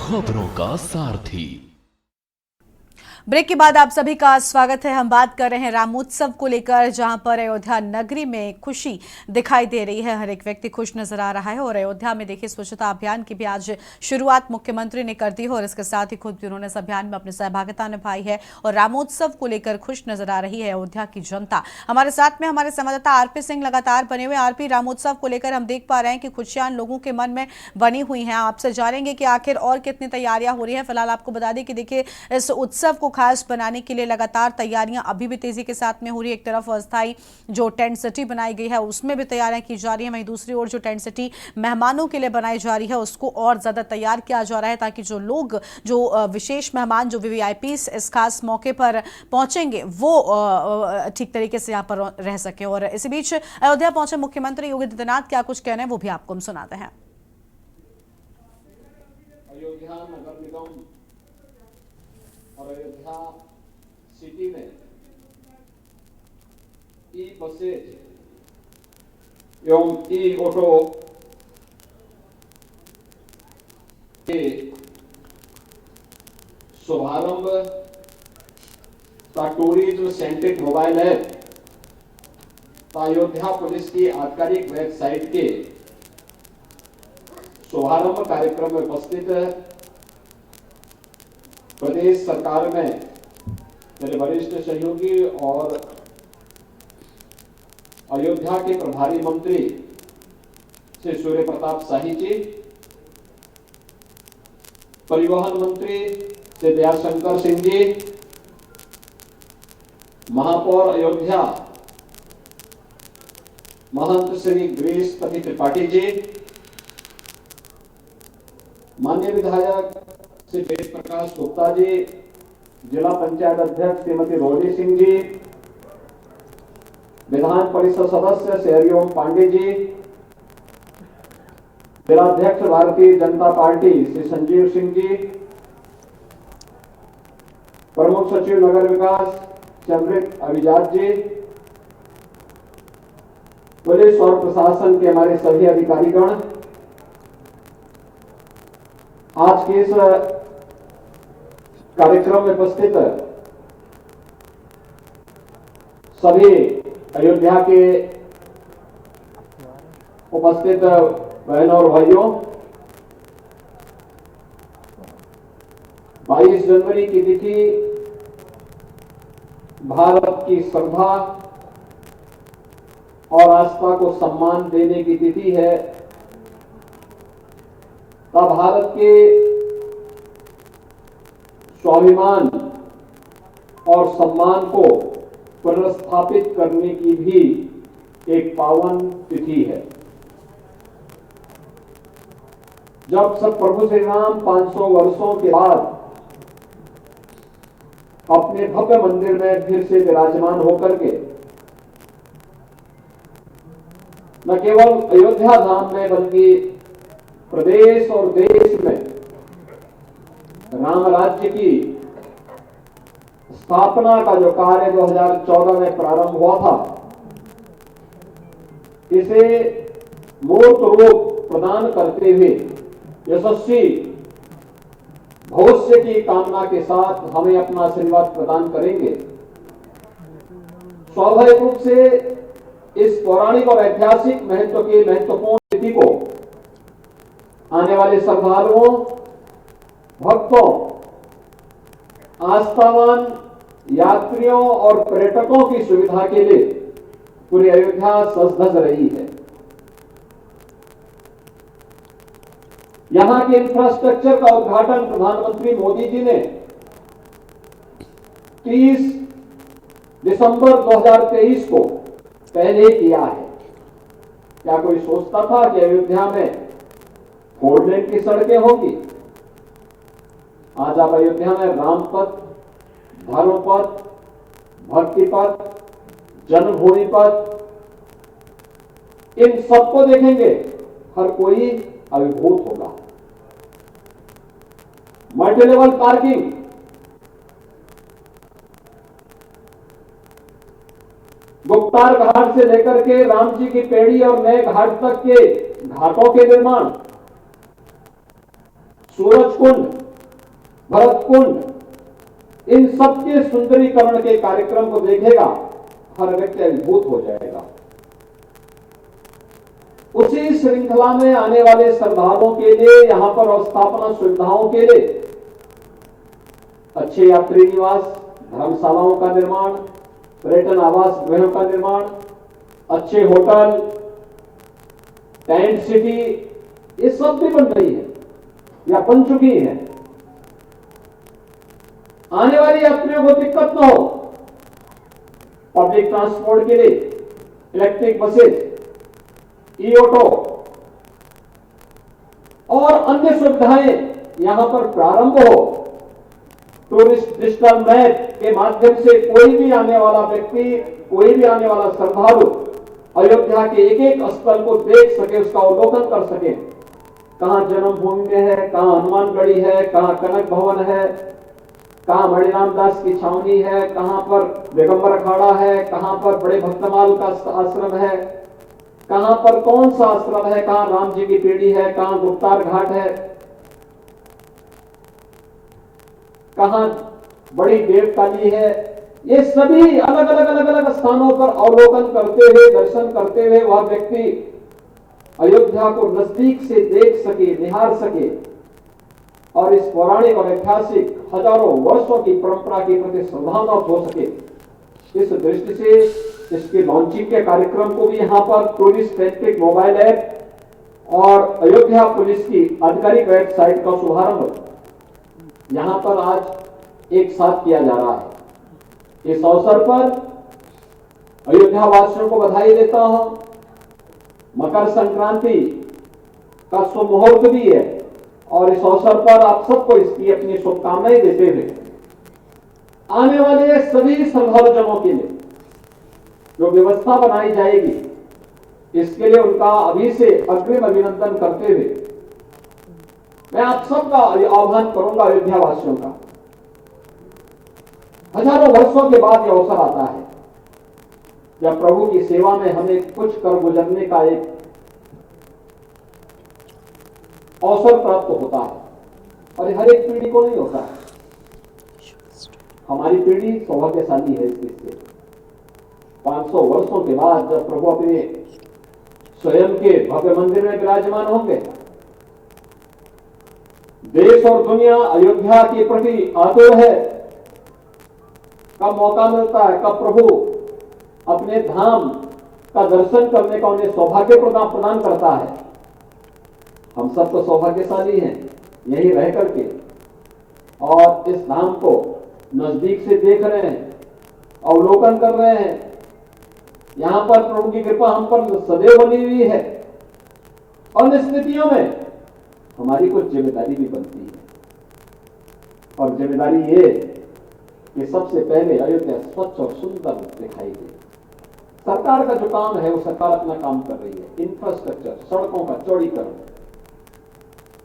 खबरों का सारथी। ब्रेक के बाद आप सभी का स्वागत है। हम बात कर रहे हैं रामोत्सव को लेकर, जहां पर अयोध्या नगरी में खुशी दिखाई दे रही है। हर एक व्यक्ति खुश नजर आ रहा है और अयोध्या में देखिए स्वच्छता अभियान की भी आज शुरुआत मुख्यमंत्री ने कर दी है और इसके साथ ही खुद भी उन्होंने इस अभियान में अपनी सहभागिता निभाई है और रामोत्सव को लेकर खुश नजर आ रही है अयोध्या की जनता। हमारे साथ में हमारे संवाददाता आरपी सिंह लगातार बने हुए। आरपी, रामोत्सव को लेकर हम देख पा रहे हैं कि खुशियां लोगों के मन में बनी हुई हैं। आपसे जानेंगे कि आखिर और कितनी तैयारियां हो रही है। फिलहाल आपको बता दें कि देखिए इस उत्सव को खास बनाने के लिए लगातार तैयारियां अभी भी तेजी के साथ में हो रही है। एक तरफ अस्थायी जो टेंट सिटी बनाई गई है उसमें भी तैयारियां की जा रही है, वहीं दूसरी ओर जो टेंट सिटी मेहमानों के लिए बनाई जा रही है उसको और ज्यादा तैयार किया जा रहा है ताकि जो लोग, जो विशेष मेहमान, जो वीवीआईपीस इस खास मौके पर पहुंचेंगे वो ठीक तरीके से यहां पर रह सके। और इसी बीच अयोध्या पहुंचे मुख्यमंत्री योगी आदित्यनाथ क्या कुछ कहना है वो भी आपको हम सुनाते हैं। अयोध्या नगर निगम और अयोध्या सिटी में ई बसेज एवं ई ऑटो के शुभारंभ का tourism centric mobile app Ayodhya police की आधिकारिक वेबसाइट के शुभारंभ कार्यक्रम में उपस्थित प्रदेश सरकार में मेरे वरिष्ठ सहयोगी और अयोध्या के प्रभारी मंत्री श्री सूर्य प्रताप शाही जी, परिवहन मंत्री श्री दयाशंकर सिंह जी, महापौर अयोध्या महंत श्री गिरीशपति त्रिपाठी जी, माननीय विधायक श्री वेद प्रकाश गुप्ता जी, जिला पंचायत अध्यक्ष श्रीमती रोजी सिंह जी, विधान परिषद सदस्य श्री हरिओम पांडे जी, जिलाध्यक्ष भारतीय जनता पार्टी श्री संजीव सिंह जी, प्रमुख सचिव नगर विकास श्री अमृत अभिजात जी, पुलिस और प्रशासन के हमारे सभी अधिकारीगण, आज के इस कार्यक्रम में उपस्थित सभी अयोध्या के उपस्थित बहनों और भाइयों, 22 जनवरी की तिथि भारत की श्रद्धा और आस्था को सम्मान देने की तिथि है। तब भारत के स्वाभिमान और सम्मान को पुनर्स्थापित करने की भी एक पावन तिथि है। जब सब प्रभु श्री राम 500 वर्षों के बाद अपने भव्य मंदिर में फिर से विराजमान होकर के न केवल अयोध्या धाम में बल्कि प्रदेश और देश में राम राज्य की स्थापना का जो कार्य 2014 में प्रारंभ हुआ था, इसे मूर्त रूप प्रदान करते हुए यशस्वी भविष्य की कामना के साथ हमें अपना आशीर्वाद प्रदान करेंगे। स्वाभाविक रूप से इस पौराणिक और ऐतिहासिक महत्व की महत्वपूर्ण तिथि को आने वाले श्रद्धालुओं, भक्तों, आस्थावान यात्रियों और पर्यटकों की सुविधा के लिए पूरी अयोध्या सज धज रही है। यहां के इंफ्रास्ट्रक्चर का उद्घाटन प्रधानमंत्री मोदी जी ने 30 दिसंबर 2023 को पहले किया है। क्या कोई सोचता था कि अयोध्या में 4 लेन की सड़कें होगी? आज आप अयोध्या में राम पथ, धर्म पथ, भक्ति पथ, जन्मभूमि पथ, इन सबको देखेंगे, हर कोई अभिभूत होगा। Multi level parking, Guptar Ghat से लेकर के राम जी की पेड़ी और नए घाट तक के घाटों के निर्माण, सूरज कुंड, भरत कुंड, इन सबके सुंदरीकरण के कार्यक्रम को देखेगा, हर व्यक्ति अभिभूत हो जाएगा। उसी श्रृंखला में आने वाले श्रद्धालुओं के लिए यहां पर अवस्थापना सुविधाओं के लिए अच्छे यात्री निवास, धर्मशालाओं का निर्माण, पर्यटन आवास गृहों का निर्माण, अच्छे होटल, टेंट सिटी, ये सब भी बन रही है या बन चुकी है। आने वाले यात्रियों को दिक्कत न हो, पब्लिक ट्रांसपोर्ट के लिए इलेक्ट्रिक बसेस, ई ऑटो और अन्य सुविधाएं यहां पर प्रारंभ हो। टूरिस्ट डिजिटल मैप के माध्यम से कोई भी आने वाला व्यक्ति, कोई भी आने वाला श्रद्धालु अयोध्या के एक एक स्थल को देख सके, उसका अवलोकन कर सके। कहां जन्मभूमि में है, कहां हनुमानगढ़ी है, कहां कनक भवन है, कहां मणिराम दास की छावनी है, कहां पर दिगंबर अखाड़ा है, कहां पर बड़े भक्तमाल का आश्रम है, कहां पर कौन सा आश्रम है, कहां राम जी की पीढ़ी है, कहां गुप्तार घाट है, कहां बड़ी देवकाली है। ये सभी अलग अलग स्थानों पर अवलोकन करते हुए, दर्शन करते हुए वह व्यक्ति अयोध्या को नजदीक से देख सके, निहार सके और इस पौराणिक और ऐतिहासिक हजारों वर्षों की परंपरा के प्रति श्रद्धांजलि हो सके। इस दृष्टि से इसके लॉन्चिंग के कार्यक्रम को भी यहां पर टूरिस्ट सेंट्रिक मोबाइल ऐप और अयोध्या पुलिस की आधिकारिक वेबसाइट का शुभारंभ यहां पर आज एक साथ किया जा रहा है। इस अवसर पर अयोध्या वासियों को बधाई देता हूं। मकर संक्रांति का शुभ मुहूर्त भी है और इस अवसर पर आप सबको इसकी अपनी शुभकामनाएं देते हुए आने वाले सभी श्रद्धालुजनों के लिए जो व्यवस्था बनाई जाएगी, इसके लिए उनका अभी से अग्रिम अभिनंदन करते हुए मैं आप सबका आह्वान करूंगा, अयोध्या वासियों का। हजारों वर्षों के बाद यह अवसर आता है जब प्रभु की सेवा में हमें कुछ कर गुजरने का एक अवसर प्राप्त होता है और हर एक पीढ़ी को नहीं होता है। हमारी पीढ़ी सौभाग्यशाली है इससे। 500 वर्षों के बाद जब प्रभु अपने स्वयं के भव्य मंदिर में विराजमान होंगे, देश और दुनिया अयोध्या के प्रति आतुर है। कब मौका मिलता है, कब प्रभु अपने धाम का दर्शन करने का उन्हें सौभाग्य प्रदान करता है। हम सब तो सौभाग्यशाली हैं यही रह करके और इस धाम को नजदीक से देख रहे हैं, अवलोकन कर रहे हैं। यहां पर प्रभु की कृपा हम पर सदैव बनी हुई है और इन स्थितियों में हमारी कुछ जिम्मेदारी भी बनती है और जिम्मेदारी ये कि सबसे पहले अयोध्या स्वच्छ और सुंदर दिखाई दे। सरकार का जो काम है वो सरकार अपना काम कर रही है। इंफ्रास्ट्रक्चर, सड़कों का चौड़ीकरण,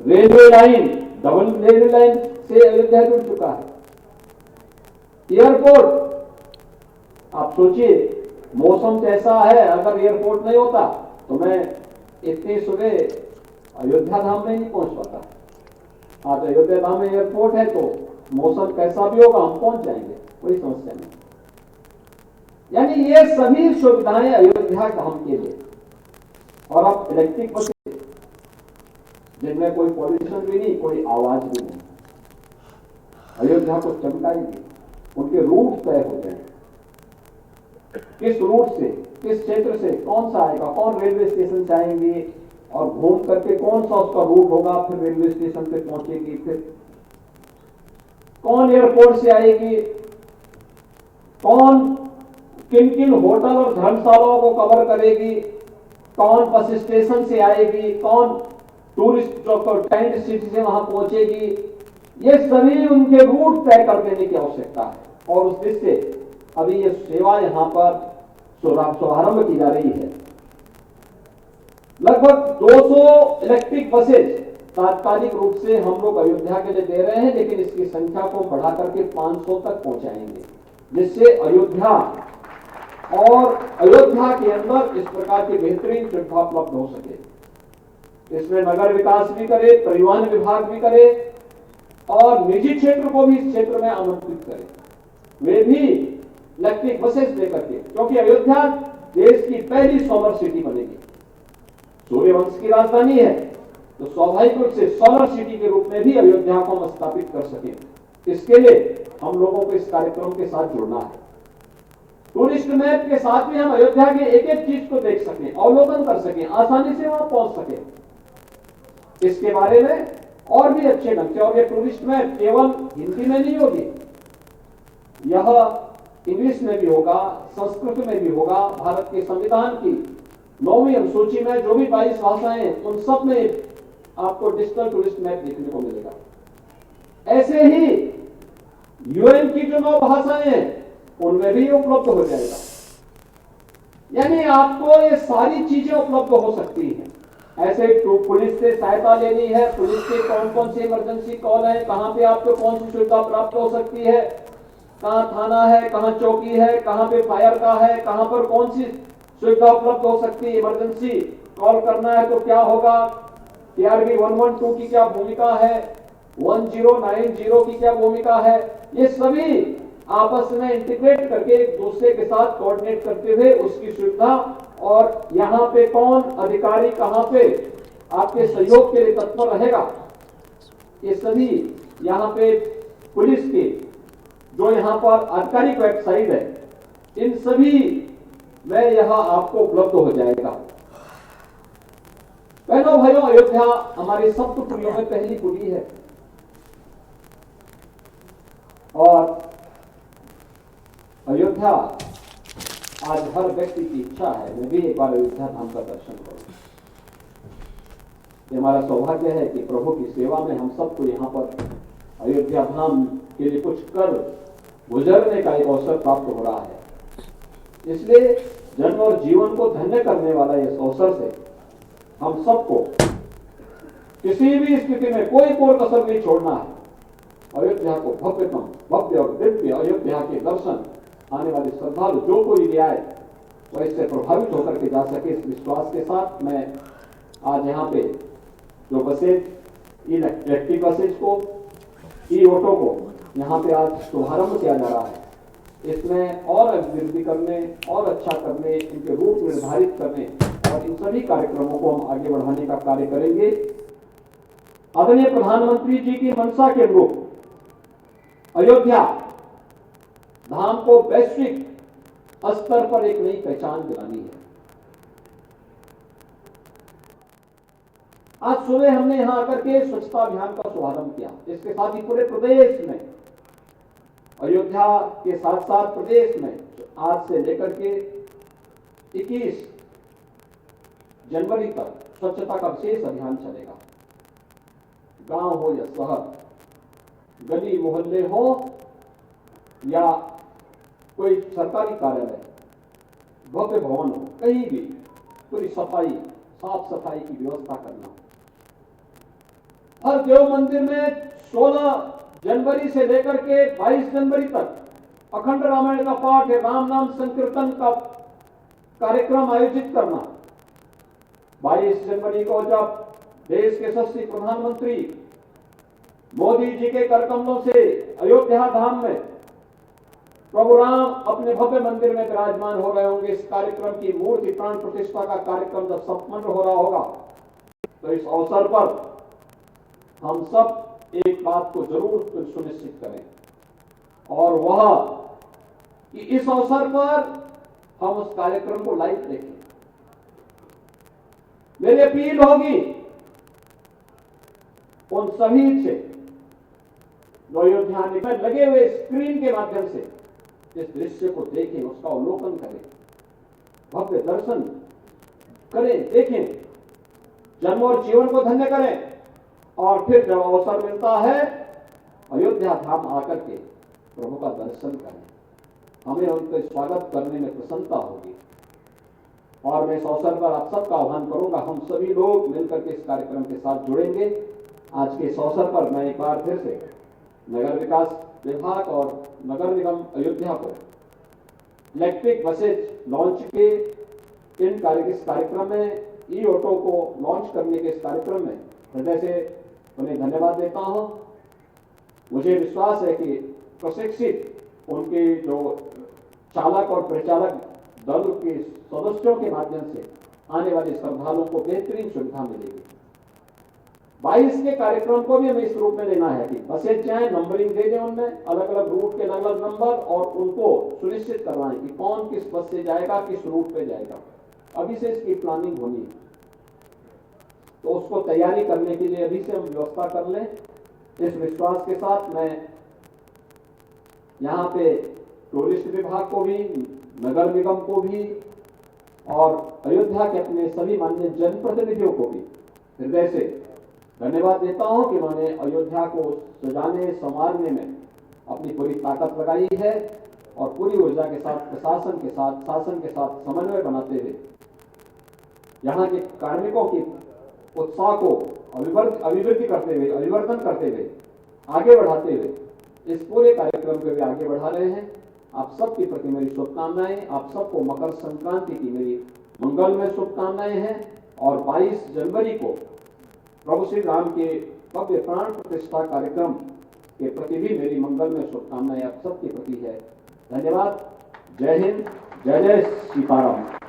railway line, double railway line से अयोध्या जुड़ चुका है। एयरपोर्ट, आप सोचिए मौसम कैसा है, अगर एयरपोर्ट नहीं होता तो मैं इतनी सुबह अयोध्या धाम में नहीं पहुंच पाता। आज अयोध्या धाम में एयरपोर्ट है तो मौसम कैसा भी होगा हम पहुंच जाएंगे, कोई समस्या नहीं। यानी ये सभी सुविधाएं अयोध्या धाम के लिए। और अब इलेक्ट्रिक बसें जिनमें कोई पॉल्यूशन भी नहीं, कोई आवाज भी नहीं, अयोध्या को चमकाएगी। उनके रूट तय हो जाएंगे, किस रूट से, किस क्षेत्र से कौन सा आएगा, कौन रेलवे स्टेशन से आएंगे और घूम करके कौन सा उसका रूट होगा, फिर रेलवे स्टेशन पे पहुंचेगी, फिर कौन एयरपोर्ट से आएगी, कौन किन किन होटल और धर्मशालाओं को कवर करेगी, कौन बस स्टेशन से आएगी, कौन टूरिस्ट टेंट सिटी से वहां पहुंचेगी। ये सभी उनके रूट तय कर देने की आवश्यकता है और उस दृष्टि से अभी ये सेवा यहां पर शुभारंभ की जा रही है। लगभग 200 इलेक्ट्रिक बसेज तात्कालिक रूप से हम लोग अयोध्या के लिए दे रहे हैं, लेकिन इसकी संख्या को बढ़ा करके 500 तक पहुंचाएंगे, जिससे अयोध्या और अयोध्या के अंदर इस प्रकार की बेहतरीन सुविधा उपलब्ध हो सके। इसमें नगर विकास भी करे, परिवहन विभाग भी करे और निजी क्षेत्र को भी इस क्षेत्र में आमंत्रित करें, वे भी इलेक्ट्रिक बसेस लेकर के, क्योंकि अयोध्या देश की पहली सोलर सिटी बनेगी। सूर्यवंश की राजधानी है, तो स्वाभाविक रूप से सोलर सिटी के रूप में भी अयोध्या को हम स्थापित कर सकें। इसके लिए हम लोगों को इस कार्यक्रम के साथ जुड़ना है। टूरिस्ट मैप के साथ भी हम अयोध्या के एक एक चीज को देख सकें, अवलोकन कर सकें, आसानी से वहां पहुंच सकें। इसके बारे में और भी अच्छे ढंग से, और ये टूरिस्ट मैप केवल हिंदी में नहीं होगी, यह इंग्लिश में भी होगा, संस्कृत में भी होगा। भारत के संविधान की 9वीं अनुसूची में जो भी 22 भाषाएं हैं, उन सब में आपको डिजिटल टूरिस्ट मैप देखने को मिलेगा। ऐसे ही यूएन की जो 9 भाषाएं हैं, उनमें भी उपलब्ध हो जाएगा। यानी आपको ये सारी चीजें उपलब्ध हो सकती हैं। ऐसे पुलिस से सहायता लेनी है, पुलिस के कौन कौन सी इमरजेंसी कॉल है, कहां पे आपको कौन सी सुविधा प्राप्त हो सकती है, कहां थाना है, कहां चौकी है, कहां पे फायर का है, कहां पर कौन सी सुविधा उपलब्ध हो सकती है। इमरजेंसी कॉल करना है तो क्या होगा, TRB 112 की क्या भूमिका है, 1090 की क्या भूमिका है, ये सभी आपस में इंटीग्रेट करके एक दूसरे के साथ कोऑर्डिनेट करते हुए उसकी सुविधा, और यहां पे कौन अधिकारी कहां पे आपके सहयोग के लिए तत्पर रहेगा, ये सभी यहां पे पुलिस के जो यहां पर आधिकारिक वेबसाइट है, इन सभी में यह आपको उपलब्ध हो जाएगा। बहनों भाइयों, अयोध्या हमारी सप्तपुरियों में पहली पुरी है, और अयोध्या आज हर व्यक्ति की इच्छा है मैं भी एक बार अयोध्या धाम का दर्शन करूं। ये हमारा सौभाग्य है कि प्रभु की सेवा में हम सबको यहाँ पर अयोध्या धाम के लिए कुछ कर गुजरने का एक अवसर प्राप्त हो रहा है। इसलिए जन्म और जीवन को धन्य करने वाला इस अवसर से हम सबको किसी भी स्थिति में कोई कसर नहीं छोड़ना है। अयोध्या को भव्यतम भव्य और दिव्य अयोध्या के दर्शन आने वाले श्रद्धालु जो कोई भी आए वो इससे प्रभावित होकर के जा सके, इस विश्वास के साथ मैं आज यहाँ पे जो बसेज, इलेक्ट्रिक बसेज को, ई ऑटो को यहाँ पे आज शुभारंभ किया जा रहा है। इसमें और अभिवृद्धि करने और अच्छा करने, इनके रूप निर्धारित करने और इन सभी कार्यक्रमों को हम आगे बढ़ाने का कार्य करेंगे। आदरणीय प्रधानमंत्री जी की मंशा के अनुरूप अयोध्या धाम को वैश्विक स्तर पर एक नई पहचान दिलानी है। आज सुबह हमने यहां आकर के स्वच्छता अभियान का शुभारंभ किया। इसके साथ ही पूरे प्रदेश में, अयोध्या के साथ साथ प्रदेश में आज से लेकर के 21 जनवरी तक स्वच्छता का विशेष अभियान चलेगा। गांव हो या शहर, गली मोहल्ले हो या कोई सरकारी कार्यालय, भव्य भवन हो, कहीं भी पूरी सफाई, साफ सफाई की व्यवस्था करना। हर देव मंदिर में 16 जनवरी से लेकर के 22 जनवरी तक अखंड रामायण का पाठ है, राम नाम संकीर्तन का कार्यक्रम आयोजित करना। 22 जनवरी को जब देश के यशस्वी प्रधानमंत्री मोदी जी के करकमलों से अयोध्या धाम में प्रभु राम अपने भव्य मंदिर में विराजमान हो रहे होंगे, इस कार्यक्रम की मूर्ति प्राण प्रतिष्ठा का कार्यक्रम जब संपन्न हो रहा होगा, तो इस अवसर पर हम सब एक बात को जरूर सुनिश्चित करें, और वह कि इस अवसर पर हम उस कार्यक्रम को लाइव देखें। मेरी अपील होगी उन सभी से जो अयोध्या में लगे हुए स्क्रीन के माध्यम से इस दृश्य को देखें, उसका अवलोकन करें, भव्य दर्शन करें, देखें, जन्म और जीवन को धन्य करें, और फिर जब अवसर मिलता है अयोध्या धाम आकर के प्रभु का दर्शन करें। हमें उनके स्वागत करने में प्रसन्नता होगी, और मैं इस अवसर पर आप सबका आह्वान करूंगा, हम सभी लोग मिलकर के इस कार्यक्रम के साथ जुड़ेंगे। आज के इस अवसर पर मैं एक बार फिर से नगर विकास विभाग और नगर निगम अयोध्या को इलेक्ट्रिक बसेज लॉन्च के इस कार्यक्रम में, ई ऑटो को लॉन्च करने के इस कार्यक्रम में हृदय से उन्हें धन्यवाद देता हूं। मुझे विश्वास है कि प्रशिक्षित उनके जो चालक और परिचालक दल के सदस्यों के माध्यम से आने वाले श्रद्धालुओं को बेहतरीन सुविधा मिलेगी। 22 के कार्यक्रम को भी हमें इस रूप में लेना है कि बसें जाएं, नंबरिंग दे दें, उनमें अलग अलग रूट के अलग अलग नंबर, और उनको सुनिश्चित करवाएं कि कौन किस बस से जाएगा, किस रूट पे जाएगा। अभी से इसकी प्लानिंग होनी है, तो उसको तैयारी करने के लिए अभी से हम व्यवस्था कर लें। इस विश्वास के साथ मैं यहाँ पे टूरिस्ट विभाग को भी, नगर निगम को भी और अयोध्या के अपने सभी माननीय जनप्रतिनिधियों को भी हृदय से धन्यवाद देता हूं कि उन्होंने अयोध्या को सजाने संवारने में अपनी पूरी ताकत लगाई है और पूरी ऊर्जा के साथ प्रशासन के साथ, शासन के साथ समन्वय बनाते हुए यहाँ के कार्मिकों की उत्साह को अभिवृद्धि करते हुए, अभिवर्धन करते हुए, आगे बढ़ाते हुए इस पूरे कार्यक्रम को भी आगे बढ़ा रहे हैं। आप सबके प्रति मेरी शुभकामनाएं। आप सबको मकर संक्रांति की मेरी मंगलमय शुभकामनाएं हैं और 22 जनवरी को प्रभु श्री राम के भव्य प्राण प्रतिष्ठा कार्यक्रम के प्रति भी मेरी मंगलमय शुभकामनाएं आप सबके प्रति है। धन्यवाद। जय हिंद, जय जय सीताराम।